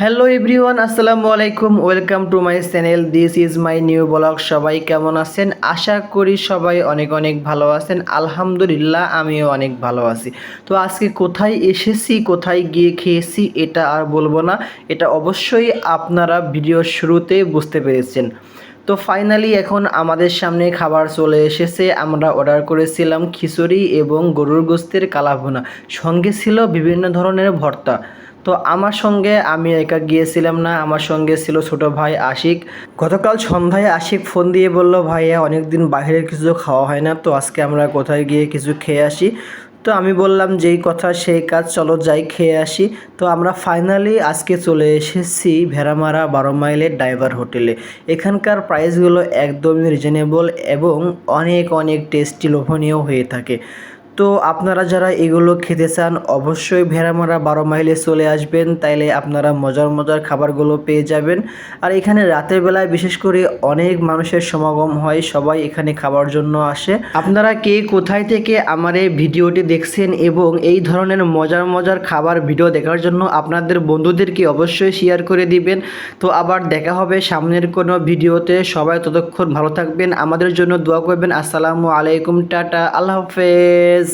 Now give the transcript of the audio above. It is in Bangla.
হ্যালো এভরিওয়ান, আসসালামু আলাইকুম। Welcome to my channel. This is my new blog. সবাই কেমন আছেন? আশা করি সবাই অনেক অনেক ভালো আছেন। আলহামদুলিল্লাহ, আমিও অনেক ভালো আছি। তো আজকে কোথায় এসেছি, কোথায় গিয়ে খেয়েছি, এটা আর বলবো না। এটা অবশ্যই আপনারা ভিডিওর শুরুতেই বুঝতে পেরেছেন। তো ফাইনালি এখন আমাদের সামনে খাবার চলে এসেছে। আমরা অর্ডার করেছিলাম খিচুড়ি এবং গরুর গোশতের কালাভুনা, সঙ্গে ছিল বিভিন্ন ধরনের ভর্তা। তো আমার সঙ্গে আমি একা গিয়েছিলাম না, আমার সঙ্গে ছিল ছোট ভাই আশিক। গতকাল সন্ধ্যায় আশিক ফোন দিয়ে বলল, ভাইয়া অনেকদিন বাইরের কিছু খাওয়া হয় না, তো আজকে আমরা কোথায় গিয়ে কিছু খেয়ে আসি। তো আমি বললাম যেই কথা সেই কাজ, চলো যাই খেয়ে আসি। তো আমরা ফাইনালি আজকে চলে এসেছি ভেড়ামারা 12 মাইলের ড্রাইভার হোটেলে। এখানকার প্রাইসগুলো একদমই রিজনেবল এবং অনেক অনেক টেস্টি, লোভনীয় হয়ে থাকে। তো আপনারা যারা এগুলো খেতে চান অবশ্যই ভেড়ামারা 12 মাইলে চলে আসবেন, তাইলে আপনারা মজার মজার খাবারগুলো পেয়ে যাবেন। আর এখানে রাতের বেলায় বিশেষ করে অনেক মানুষের সমাগম হয়, সবাই এখানে খাবার জন্য আসে। আপনারা কে কোথায় থেকে আমার এই ভিডিওটি দেখছেন এবং এই ধরনের মজার মজার খাবার ভিডিও দেখার জন্য আপনাদের বন্ধুদেরকে অবশ্যই শেয়ার করে দিবেন। তো আবার দেখা হবে সামনের কোনো ভিডিওতে। সবাই ততক্ষণ ভালো থাকবেন, আমাদের জন্য দোয়া করবেন। আসসালামু আলাইকুম, টাটা, আল্লাহ হাফেজ।